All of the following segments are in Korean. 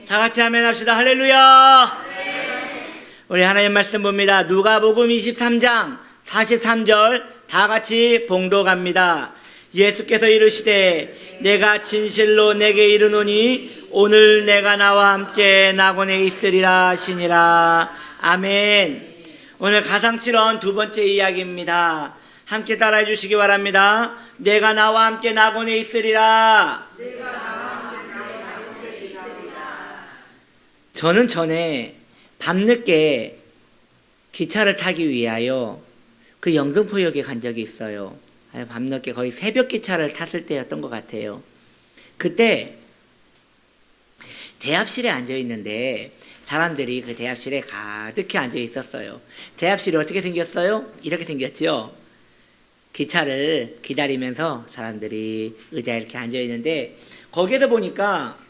다 같이 아멘 합시다. 할렐루야. 우리 하나님 말씀 봅니다. 누가복음 23장 43절 다 같이 봉독합니다. 예수께서 이르시되 내가 진실로 내게 이르노니 오늘 내가 나와 함께 낙원에 있으리라 하시니라. 아멘. 오늘 가상칠언 두 번째 이야기입니다. 함께 따라해 주시기 바랍니다. 내가 나와 함께 낙원에 있으리라. 저는 전에 밤늦게 기차를 타기 위하여 그 영등포역에 간 적이 있어요. 밤늦게 거의 새벽 기차를 탔을 때였던 것 같아요. 그때 대합실에 앉아 있는데 사람들이 그 대합실에 가득히 앉아 있었어요. 대합실이 어떻게 생겼어요? 이렇게 생겼죠. 기차를 기다리면서 사람들이 의자에 이렇게 앉아 있는데 거기에서 보니까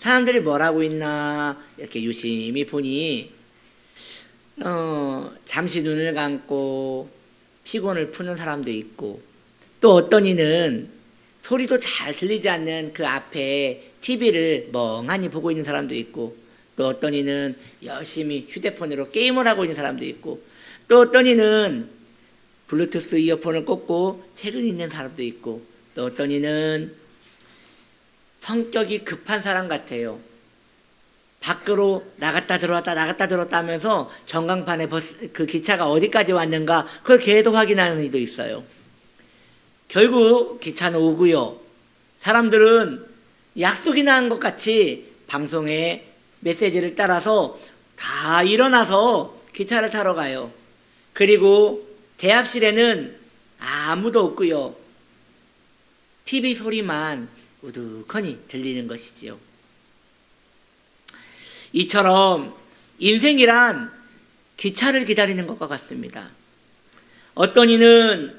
사람들이 뭘 하고 있나 이렇게 유심히 보니 잠시 눈을 감고 피곤을 푸는 사람도 있고, 또 어떤 이는 소리도 잘 들리지 않는 그 앞에 TV를 멍하니 보고 있는 사람도 있고, 또 어떤 이는 열심히 휴대폰으로 게임을 하고 있는 사람도 있고, 또 어떤 이는 블루투스 이어폰을 꽂고 책을 읽는 사람도 있고, 또 어떤 이는 성격이 급한 사람 같아요. 밖으로 나갔다 들어왔다 하면서 전광판에 그 기차가 어디까지 왔는가 그걸 계속 확인하는 이도 있어요. 결국 기차는 오고요. 사람들은 약속이 난 것 같이 방송의 메시지를 따라서 다 일어나서 기차를 타러 가요. 그리고 대합실에는 아무도 없고요. TV 소리만 우두커니 들리는 것이지요. 이처럼 인생이란 기차를 기다리는 것과 같습니다. 어떤 이는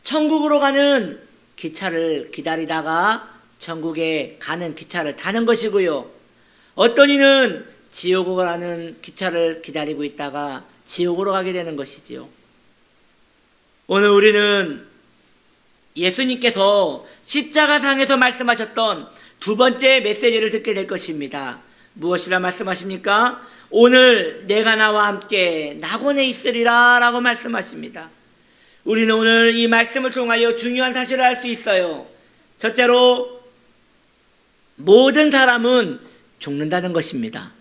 천국으로 가는 기차를 기다리다가 천국에 가는 기차를 타는 것이고요. 어떤 이는 지옥으로 가는 기차를 기다리고 있다가 지옥으로 가게 되는 것이지요. 오늘 우리는 예수님께서 십자가상에서 말씀하셨던 두 번째 메시지를 듣게 될 것입니다. 무엇이라 말씀하십니까? 오늘 내가 나와 함께 낙원에 있으리라 라고 말씀하십니다. 우리는 오늘 이 말씀을 통하여 중요한 사실을 알 수 있어요. 첫째로 모든 사람은 죽는다는 것입니다.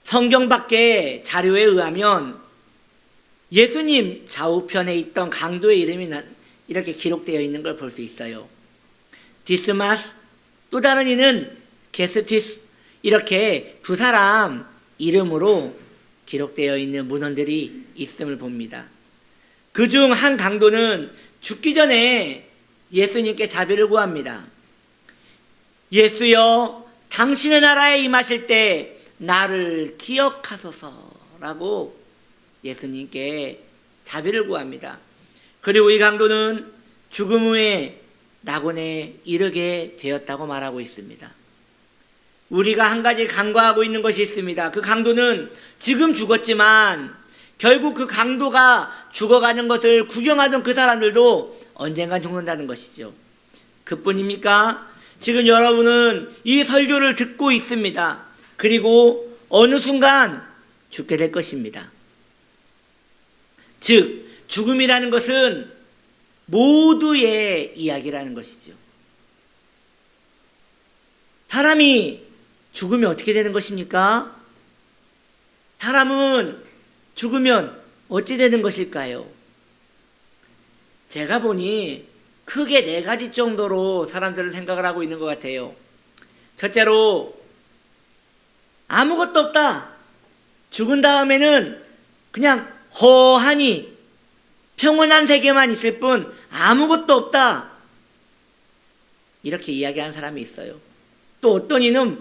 성경 밖의 자료에 의하면 예수님 좌우편에 있던 강도의 이름이 이렇게 기록되어 있는 걸 볼 수 있어요. 디스마스, 또 다른 이는 게스티스, 이렇게 두 사람 이름으로 기록되어 있는 문헌들이 있음을 봅니다. 그중 한 강도는 죽기 전에 예수님께 자비를 구합니다. 예수여, 당신의 나라에 임하실 때 나를 기억하소서라고 예수님께 자비를 구합니다. 그리고 이 강도는 죽음 후에 낙원에 이르게 되었다고 말하고 있습니다. 우리가 한 가지 간과하고 있는 것이 있습니다. 그 강도는 지금 죽었지만 결국 그 강도가 죽어가는 것을 구경하던 그 사람들도 언젠간 죽는다는 것이죠. 그뿐입니까? 지금 여러분은 이 설교를 듣고 있습니다. 그리고 어느 순간 죽게 될 것입니다. 즉, 죽음이라는 것은 모두의 이야기라는 것이죠. 사람이 죽으면 어떻게 되는 것입니까? 사람은 죽으면 어찌 되는 것일까요? 제가 보니 크게 네 가지 정도로 사람들은 생각을 하고 있는 것 같아요. 첫째로, 아무것도 없다. 죽은 다음에는 그냥 허하니 평온한 세계만 있을 뿐 아무것도 없다. 이렇게 이야기하는 사람이 있어요. 또 어떤 이는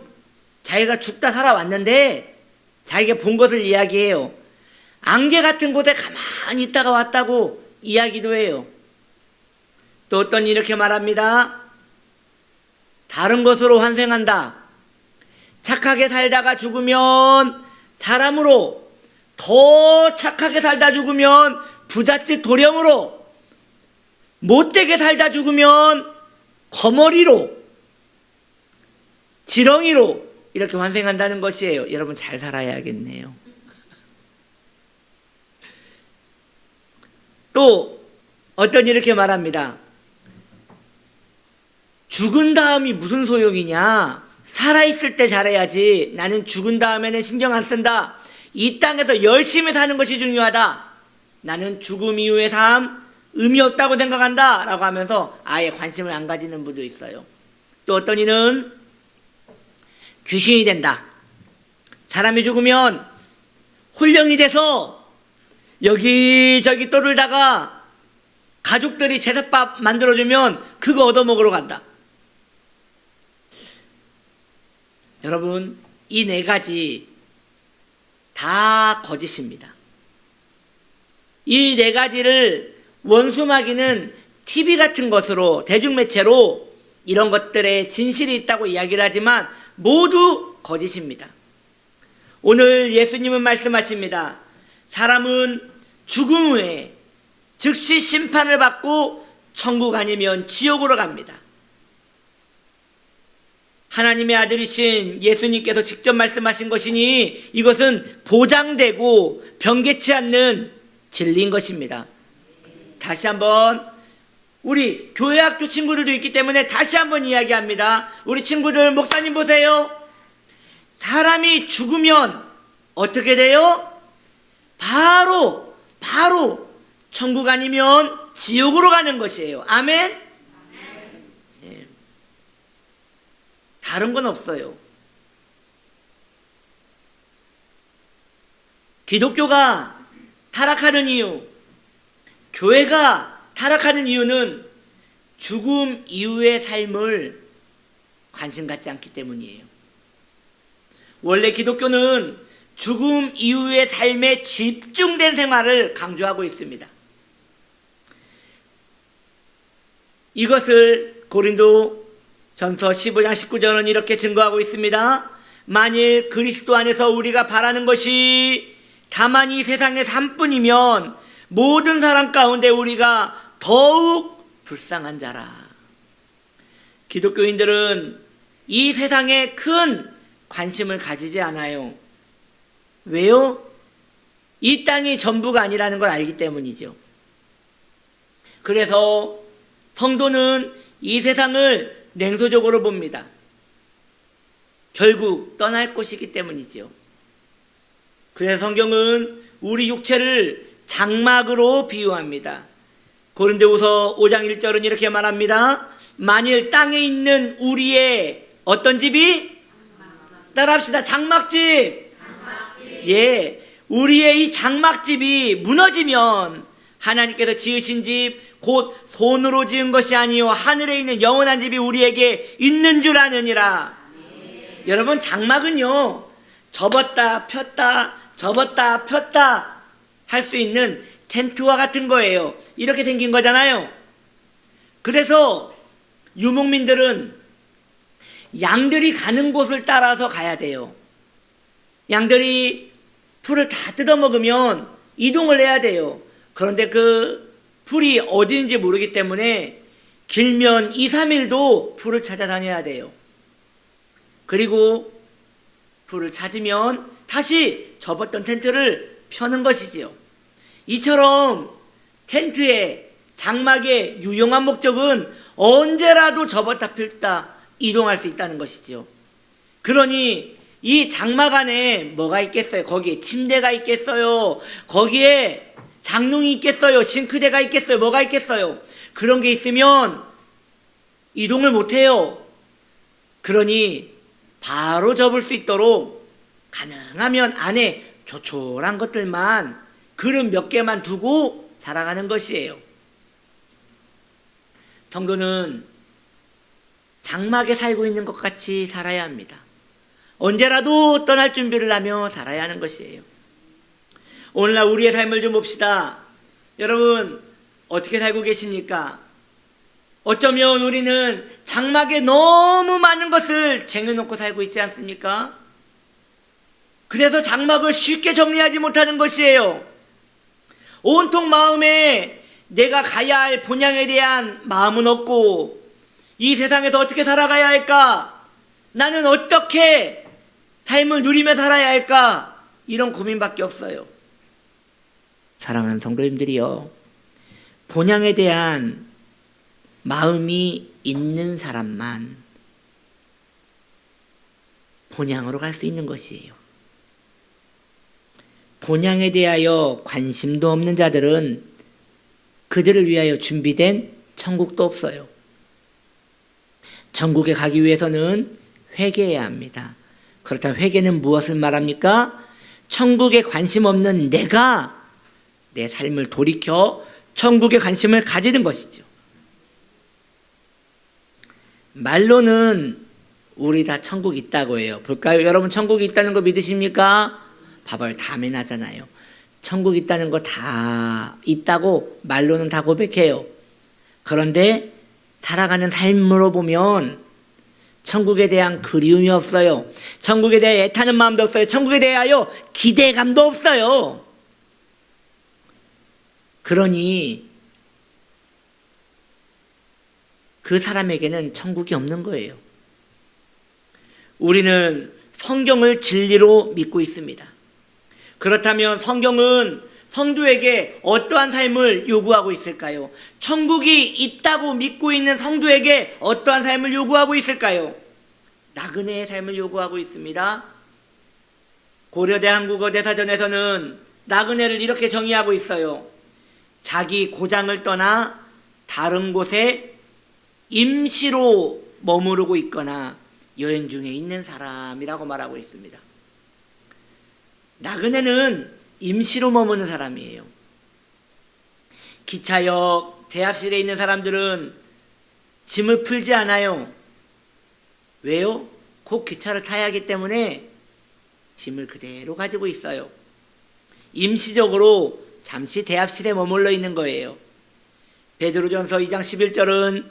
자기가 죽다 살아왔는데 자기가 본 것을 이야기해요. 안개 같은 곳에 가만히 있다가 왔다고 이야기도 해요. 또 어떤 이 이렇게 말합니다. 다른 것으로 환생한다. 착하게 살다가 죽으면 사람으로, 더 착하게 살다 죽으면 부잣집 도령으로, 못되게 살다 죽으면 거머리로, 지렁이로 이렇게 환생한다는 것이에요. 여러분 잘 살아야겠네요. 또 어떤 이렇게 말합니다. 죽은 다음이 무슨 소용이냐? 살아있을 때 잘해야지. 나는 죽은 다음에는 신경 안 쓴다. 이 땅에서 열심히 사는 것이 중요하다. 나는 죽음 이후의 삶 의미 없다고 생각한다 라고 하면서 아예 관심을 안 가지는 분도 있어요. 또 어떤 이는 귀신이 된다. 사람이 죽으면 혼령이 돼서 여기저기 떠돌다가 가족들이 제사밥 만들어주면 그거 얻어먹으러 간다. 여러분, 이 네 가지 다 거짓입니다. 이 네 가지를 원수마귀는 TV 같은 것으로, 대중매체로 이런 것들에 진실이 있다고 이야기를 하지만 모두 거짓입니다. 오늘 예수님은 말씀하십니다. 사람은 죽음 후에 즉시 심판을 받고 천국 아니면 지옥으로 갑니다. 하나님의 아들이신 예수님께서 직접 말씀하신 것이니 이것은 보장되고 변개치 않는 진리인 것입니다. 다시 한번 우리 교회학교 친구들도 있기 때문에 다시 한번 이야기합니다. 우리 친구들, 목사님 보세요. 사람이 죽으면 어떻게 돼요? 바로 천국 아니면 지옥으로 가는 것이에요. 아멘? 예. 다른 건 없어요. 기독교가 타락하는 이유, 교회가 타락하는 이유는 죽음 이후의 삶을 관심 갖지 않기 때문이에요. 원래 기독교는 죽음 이후의 삶에 집중된 생활을 강조하고 있습니다. 이것을 고린도 전서 15장 19절은 이렇게 증거하고 있습니다. 만일 그리스도 안에서 우리가 바라는 것이 다만 이 세상의 삶뿐이면 모든 사람 가운데 우리가 더욱 불쌍한 자라. 기독교인들은 이 세상에 큰 관심을 가지지 않아요. 왜요? 이 땅이 전부가 아니라는 걸 알기 때문이죠. 그래서 성도는 이 세상을 냉소적으로 봅니다. 결국 떠날 것이기 때문이죠. 그래서 성경은 우리 육체를 장막으로 비유합니다. 고린도후서 5장 1절은 이렇게 말합니다. 만일 땅에 있는 우리의 어떤 집이? 따라합시다. 장막집. 예, 우리의 이 장막집이 무너지면 하나님께서 지으신 집 곧 손으로 지은 것이 아니요 하늘에 있는 영원한 집이 우리에게 있는 줄 아느니라. 여러분, 장막은요 접었다 폈다 할 수 있는 텐트와 같은 거예요. 이렇게 생긴 거잖아요. 그래서 유목민들은 양들이 가는 곳을 따라서 가야 돼요. 양들이 풀을 다 뜯어먹으면 이동을 해야 돼요. 그런데 그 풀이 어디인지 모르기 때문에 길면 2, 3일도 풀을 찾아다녀야 돼요. 그리고 풀을 찾으면 다시 접었던 텐트를 펴는 것이지요. 이처럼 텐트의 장막의 유용한 목적은 언제라도 접었다 폈다 이동할 수 있다는 것이지요. 그러니 이 장막 안에 뭐가 있겠어요? 거기에 침대가 있겠어요? 거기에 장롱이 있겠어요? 싱크대가 있겠어요? 뭐가 있겠어요? 그런 게 있으면 이동을 못해요. 그러니 바로 접을 수 있도록 가능하면 안에 조촐한 것들만, 그릇 몇 개만 두고 살아가는 것이에요. 성도는 장막에 살고 있는 것 같이 살아야 합니다. 언제라도 떠날 준비를 하며 살아야 하는 것이에요. 오늘날 우리의 삶을 좀 봅시다. 여러분, 어떻게 살고 계십니까? 어쩌면 우리는 장막에 너무 많은 것을 쟁여놓고 살고 있지 않습니까? 그래서 장막을 쉽게 정리하지 못하는 것이에요. 온통 마음에 내가 가야 할 본향에 대한 마음은 없고, 이 세상에서 어떻게 살아가야 할까? 나는 어떻게 삶을 누리며 살아야 할까? 이런 고민밖에 없어요. 사랑하는 성도님들이요, 본향에 대한 마음이 있는 사람만 본향으로 갈 수 있는 것이에요. 본향에 대하여 관심도 없는 자들은 그들을 위하여 준비된 천국도 없어요. 천국에 가기 위해서는 회개해야 합니다. 그렇다면 회개는 무엇을 말합니까? 천국에 관심 없는 내가 내 삶을 돌이켜 천국에 관심을 가지는 것이죠. 말로는 우리 다 천국 있다고 해요. 볼까요? 여러분 천국이 있다는 거 믿으십니까? 봐봐요. 다음에 나잖아요. 천국 있다는 거 다 있다고 말로는 다 고백해요. 그런데 살아가는 삶으로 보면 천국에 대한 그리움이 없어요. 천국에 대해 애타는 마음도 없어요. 천국에 대하여 기대감도 없어요. 그러니 그 사람에게는 천국이 없는 거예요. 우리는 성경을 진리로 믿고 있습니다. 그렇다면 성경은 성도에게 어떠한 삶을 요구하고 있을까요? 천국이 있다고 믿고 있는 성도에게 어떠한 삶을 요구하고 있을까요? 나그네의 삶을 요구하고 있습니다. 고려대 한국어대사전에서는 나그네를 이렇게 정의하고 있어요. 자기 고장을 떠나 다른 곳에 임시로 머무르고 있거나 여행 중에 있는 사람이라고 말하고 있습니다. 나그네는 임시로 머무는 사람이에요. 기차역, 대합실에 있는 사람들은 짐을 풀지 않아요. 왜요? 곧 기차를 타야 하기 때문에 짐을 그대로 가지고 있어요. 임시적으로 잠시 대합실에 머물러 있는 거예요. 베드로전서 2장 11절은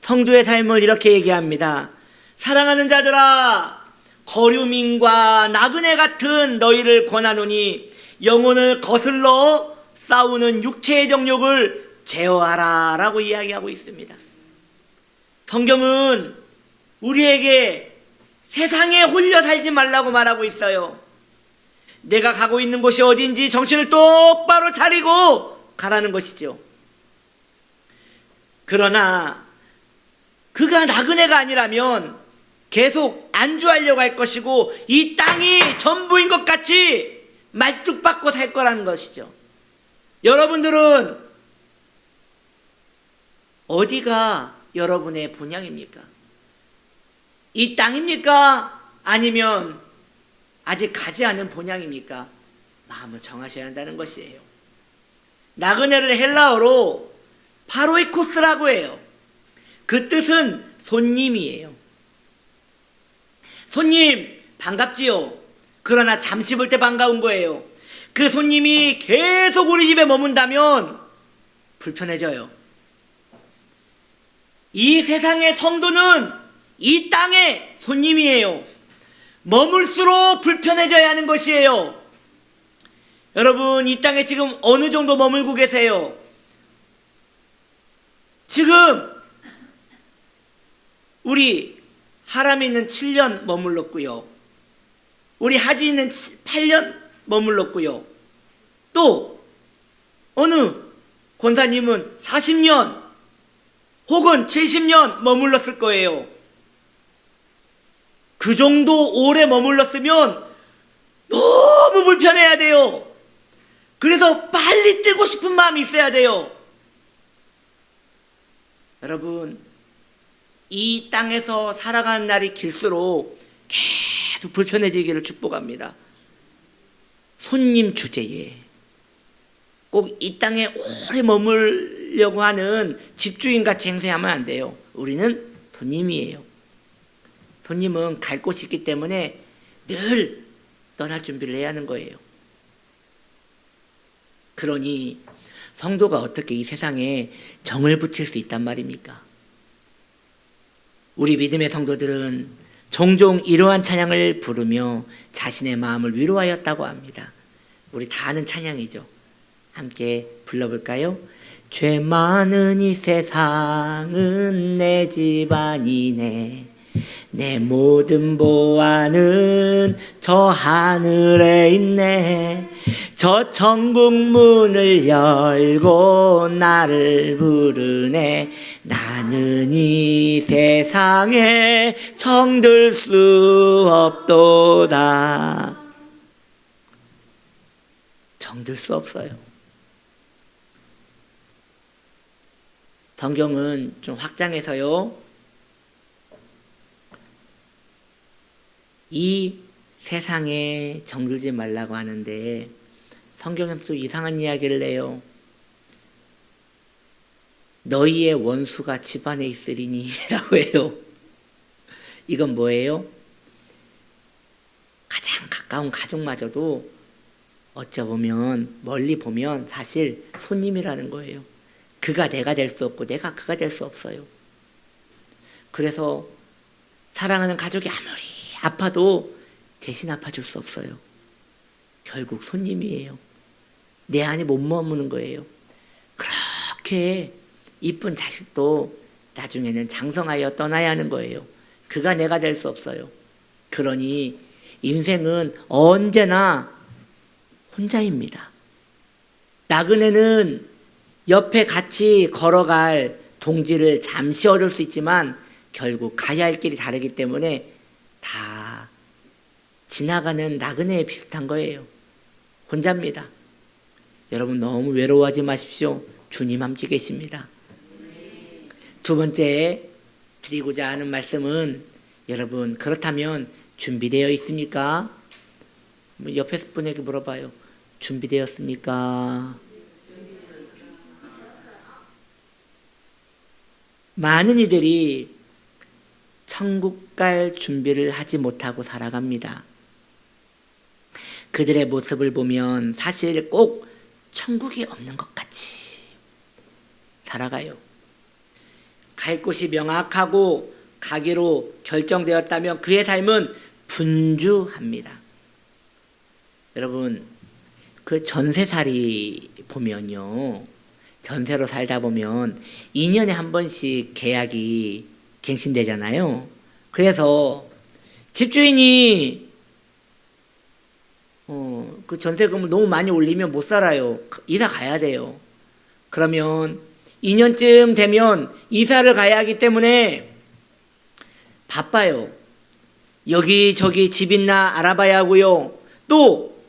성도의 삶을 이렇게 얘기합니다. 사랑하는 자들아, 거류민과 나그네 같은 너희를 권하노니 영혼을 거슬러 싸우는 육체의 정욕을 제어하라 라고 이야기하고 있습니다. 성경은 우리에게 세상에 홀려 살지 말라고 말하고 있어요. 내가 가고 있는 곳이 어딘지 정신을 똑바로 차리고 가라는 것이죠. 그러나 그가 나그네가 아니라면 계속 안주하려고 할 것이고 이 땅이 전부인 것 같이 말뚝박고 살 거라는 것이죠. 여러분들은 어디가 여러분의 본향입니까? 이 땅입니까? 아니면 아직 가지 않은 본향입니까? 마음을 정하셔야 한다는 것이에요. 나그네를 헬라어로 파로이코스라고 해요. 그 뜻은 손님이에요. 손님 반갑지요. 그러나 잠시 볼 때 반가운 거예요. 그 손님이 계속 우리 집에 머문다면 불편해져요. 이 세상의 성도는 이 땅의 손님이에요. 머물수록 불편해져야 하는 것이에요. 여러분, 이 땅에 지금 어느 정도 머물고 계세요? 지금 우리 하람이는 7년 머물렀고요. 우리 하진이는 8년 머물렀고요. 또 어느 권사님은 40년 혹은 70년 머물렀을 거예요. 그 정도 오래 머물렀으면 너무 불편해야 돼요. 그래서 빨리 뜨고 싶은 마음이 있어야 돼요. 여러분, 이 땅에서 살아가는 날이 길수록 계속 불편해지기를 축복합니다. 손님 주제에 꼭 이 땅에 오래 머물려고 하는 집주인같이 행세하면 안 돼요. 우리는 손님이에요. 손님은 갈 곳이 있기 때문에 늘 떠날 준비를 해야 하는 거예요. 그러니 성도가 어떻게 이 세상에 정을 붙일 수 있단 말입니까? 우리 믿음의 성도들은 종종 이러한 찬양을 부르며 자신의 마음을 위로하였다고 합니다. 우리 다 아는 찬양이죠. 함께 불러볼까요? 죄 많은 이 세상은 내 집 아니네. 내 모든 보화는 저 하늘에 있네. 저 천국 문을 열고 나를 부르네. 나는 이 세상에 정들 수 없도다. 정들 수 없어요. 성경은 좀 확장해서요, 이 세상에 정들지 말라고 하는데 성경에서 또 이상한 이야기를 해요. 너희의 원수가 집안에 있으리니 라고 해요. 이건 뭐예요? 가장 가까운 가족마저도 어쩌보면 멀리 보면 사실 손님이라는 거예요. 그가 내가 될 수 없고 내가 그가 될 수 없어요. 그래서 사랑하는 가족이 아무리 아파도 대신 아파줄 수 없어요. 결국 손님이에요. 내 안에 못 머무는 거예요. 그렇게 이쁜 자식도 나중에는 장성하여 떠나야 하는 거예요. 그가 내가 될 수 없어요. 그러니 인생은 언제나 혼자입니다. 나그네는 옆에 같이 걸어갈 동지를 잠시 얻을 수 있지만 결국 가야 할 길이 다르기 때문에 다 지나가는 나그네에 비슷한 거예요. 혼자입니다. 여러분 너무 외로워하지 마십시오. 주님 함께 계십니다. 두 번째 드리고자 하는 말씀은, 여러분 그렇다면 준비되어 있습니까? 옆에 분에게 물어봐요. 준비되었습니까? 많은 이들이 천국 갈 준비를 하지 못하고 살아갑니다. 그들의 모습을 보면 사실 꼭 천국이 없는 것 같이 살아가요. 갈 곳이 명확하고 가기로 결정되었다면 그의 삶은 분주합니다. 여러분, 그 전세살이 보면요, 전세로 살다 보면 2년에 한 번씩 계약이 갱신되잖아요. 그래서 집주인이 그 전세금을 너무 많이 올리면 못 살아요. 이사 가야 돼요. 그러면 2년쯤 되면 이사를 가야 하기 때문에 바빠요. 여기저기 집 있나 알아봐야 하고요. 또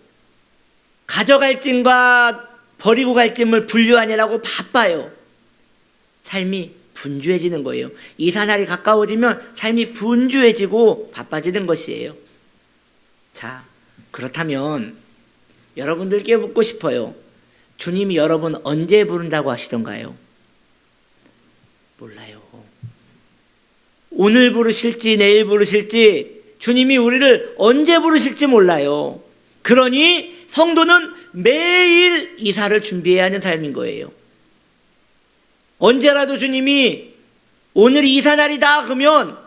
가져갈 짐과 버리고 갈 짐을 분류하느라고 바빠요. 삶이 분주해지는 거예요. 이사날이 가까워지면 삶이 분주해지고 바빠지는 것이에요. 자, 그렇다면 여러분들께 묻고 싶어요. 주님이 여러분 언제 부른다고 하시던가요? 몰라요. 오늘 부르실지 내일 부르실지 주님이 우리를 언제 부르실지 몰라요. 그러니 성도는 매일 이사를 준비해야 하는 삶인 거예요. 언제라도 주님이 오늘이 이사날이다 그러면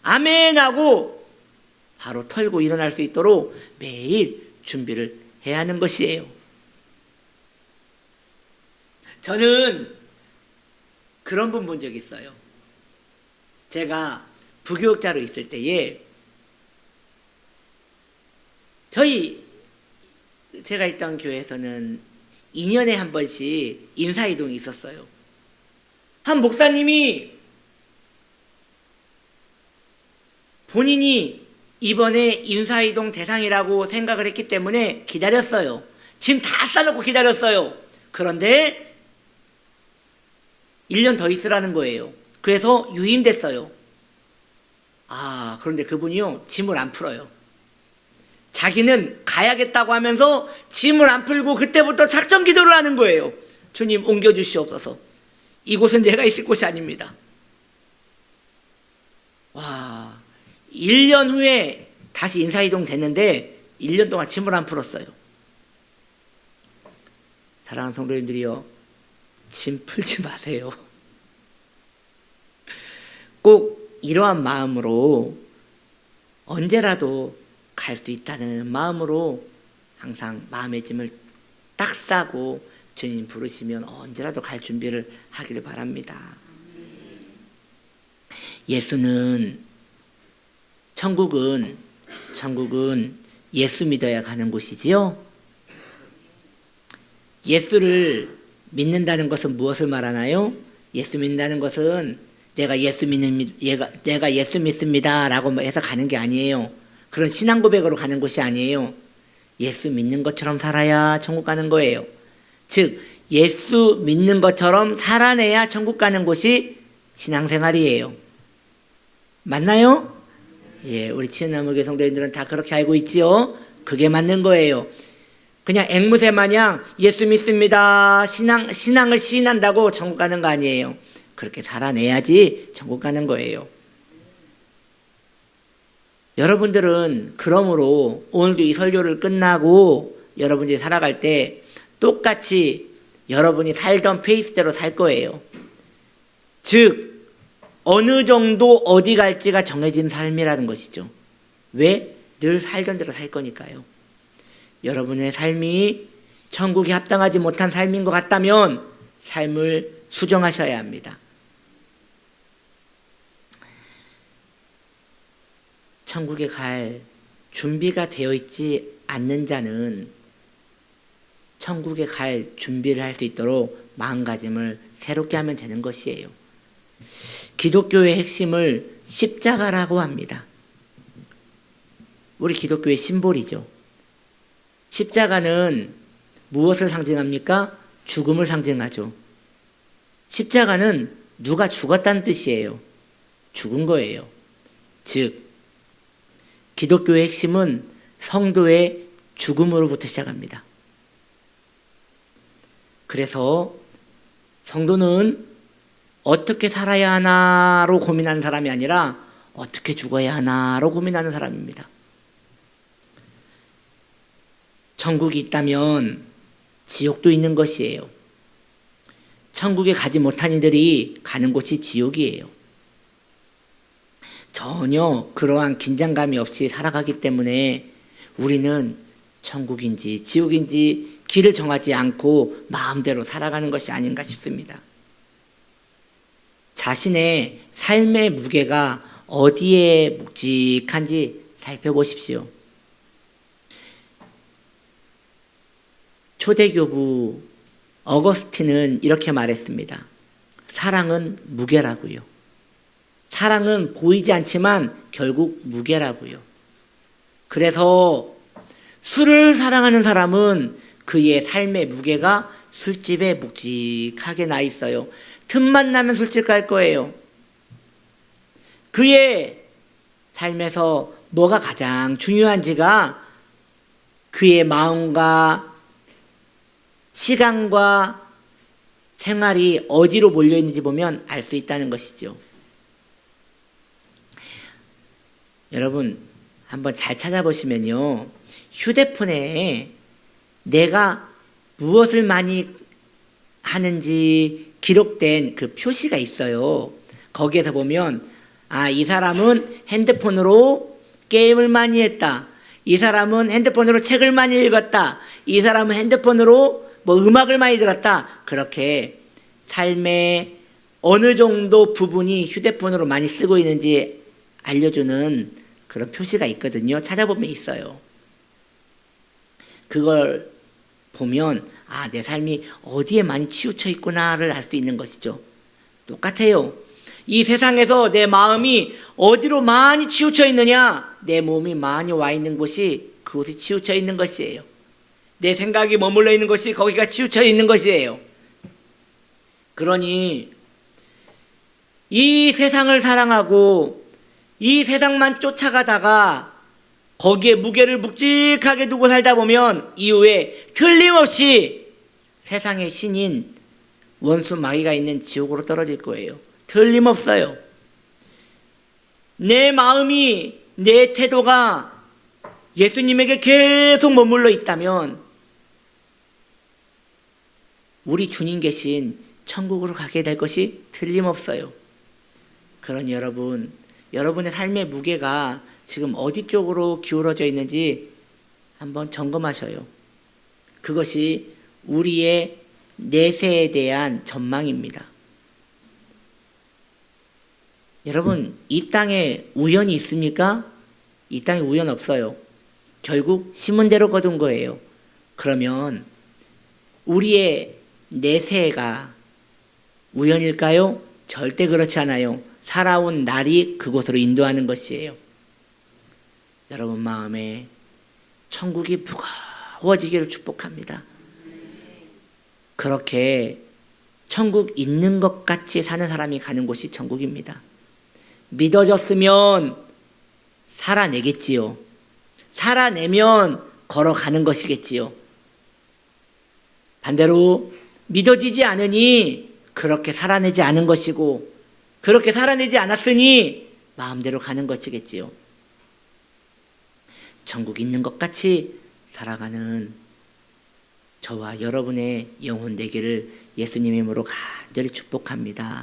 아멘 하고 바로 털고 일어날 수 있도록 매일 준비를 해야 하는 것이에요. 저는 그런 분 본 적 있어요. 제가 부교육자로 있을 때에 제가 있던 교회에서는 2년에 한 번씩 인사이동이 있었어요. 한 목사님이 본인이 이번에 인사이동 대상이라고 생각을 했기 때문에 기다렸어요. 짐 다 싸놓고 기다렸어요. 그런데 1년 더 있으라는 거예요. 그래서 유임됐어요. 그런데 그분이요, 짐을 안 풀어요. 자기는 가야겠다고 하면서 짐을 안 풀고 그때부터 작정 기도를 하는 거예요. 주님 옮겨주시옵소서. 이곳은 내가 있을 곳이 아닙니다. 1년 후에 다시 인사이동 됐는데 1년 동안 짐을 안 풀었어요. 사랑하는 성도님들이요, 짐 풀지 마세요. 꼭 이러한 마음으로 언제라도 갈 수 있다는 마음으로 항상 마음의 짐을 딱 싸고 주님 부르시면 언제라도 갈 준비를 하기를 바랍니다. 예수는 천국은 예수 믿어야 가는 곳이지요. 예수를 믿는다는 것은 무엇을 말하나요? 예수 믿는다는 것은 내가 예수 믿습니다 라고 해서 가는 게 아니에요. 그런 신앙 고백으로 가는 곳이 아니에요. 예수 믿는 것처럼 살아야 천국 가는 거예요. 즉 예수 믿는 것처럼 살아내야 천국 가는 곳이 신앙생활이에요. 맞나요? 예, 우리 치은나무교회 성도님들은 다 그렇게 알고 있지요. 그게 맞는 거예요. 그냥 앵무새 마냥 예수 믿습니다, 신앙을 시인한다고 천국 가는 거 아니에요. 그렇게 살아내야지 천국 가는 거예요. 여러분들은 그러므로 오늘도 이 설교를 끝나고 여러분들이 살아갈 때 똑같이 여러분이 살던 페이스대로 살 거예요. 즉 어느 정도 어디 갈지가 정해진 삶이라는 것이죠. 왜? 늘 살던 대로 살 거니까요. 여러분의 삶이 천국에 합당하지 못한 삶인 것 같다면 삶을 수정하셔야 합니다. 천국에 갈 준비가 되어 있지 않는 자는 천국에 갈 준비를 할 수 있도록 마음가짐을 새롭게 하면 되는 것이에요. 기독교의 핵심을 십자가라고 합니다. 우리 기독교의 심볼이죠. 십자가는 무엇을 상징합니까? 죽음을 상징하죠. 십자가는 누가 죽었다는 뜻이에요. 죽은 거예요. 즉 기독교의 핵심은 성도의 죽음으로부터 시작합니다. 그래서 성도는 어떻게 살아야 하나로 고민하는 사람이 아니라 어떻게 죽어야 하나로 고민하는 사람입니다. 천국이 있다면 지옥도 있는 것이에요. 천국에 가지 못한 이들이 가는 곳이 지옥이에요. 전혀 그러한 긴장감이 없이 살아가기 때문에 우리는 천국인지 지옥인지 길을 정하지 않고 마음대로 살아가는 것이 아닌가 싶습니다. 자신의 삶의 무게가 어디에 묵직한지 살펴보십시오. 초대교부 어거스틴은 이렇게 말했습니다. 사랑은 무게라고요. 사랑은 보이지 않지만 결국 무게라고요. 그래서 술을 사랑하는 사람은 그의 삶의 무게가 술집에 묵직하게 나 있어요. 틈만 나면 술집 갈 거예요. 그의 삶에서 뭐가 가장 중요한지가 그의 마음과 시간과 생활이 어디로 몰려있는지 보면 알 수 있다는 것이죠. 여러분 한번 잘 찾아보시면요, 휴대폰에 내가 무엇을 많이 하는지 기록된 그 표시가 있어요. 거기에서 보면 이 사람은 핸드폰으로 게임을 많이 했다, 이 사람은 핸드폰으로 책을 많이 읽었다, 이 사람은 핸드폰으로 음악을 많이 들었다. 그렇게 삶의 어느 정도 부분이 휴대폰으로 많이 쓰고 있는지 알려주는 그런 표시가 있거든요. 찾아보면 있어요. 그걸 보면 내 삶이 어디에 많이 치우쳐 있구나를 알 수 있는 것이죠. 똑같아요. 이 세상에서 내 마음이 어디로 많이 치우쳐 있느냐, 내 몸이 많이 와 있는 곳이 그곳에 치우쳐 있는 것이에요. 내 생각이 머물러 있는 것이 거기가 치우쳐 있는 것이에요. 그러니 이 세상을 사랑하고 이 세상만 쫓아가다가 거기에 무게를 묵직하게 두고 살다 보면 이후에 틀림없이 세상의 신인 원수 마귀가 있는 지옥으로 떨어질 거예요. 틀림없어요. 내 마음이, 내 태도가 예수님에게 계속 머물러 있다면 우리 주님 계신 천국으로 가게 될 것이 틀림없어요. 그러니 여러분의 삶의 무게가 지금 어디 쪽으로 기울어져 있는지 한번 점검하셔요. 그것이 우리의 내세에 대한 전망입니다. 여러분, 이 땅에 우연이 있습니까? 이 땅에 우연 없어요. 결국 심은 대로 거둔 거예요. 그러면 우리의 내세가 우연일까요? 절대 그렇지 않아요. 살아온 날이 그곳으로 인도하는 것이에요. 여러분 마음에 천국이 무거워지기를 축복합니다. 그렇게 천국 있는 것 같이 사는 사람이 가는 곳이 천국입니다. 믿어졌으면 살아내겠지요. 살아내면 걸어가는 것이겠지요. 반대로 믿어지지 않으니 그렇게 살아내지 않은 것이고, 그렇게 살아내지 않았으니 마음대로 가는 것이겠지요. 천국 있는 것 같이 살아가는 저와 여러분의 영혼 되기를 예수님의 이름으로 간절히 축복합니다.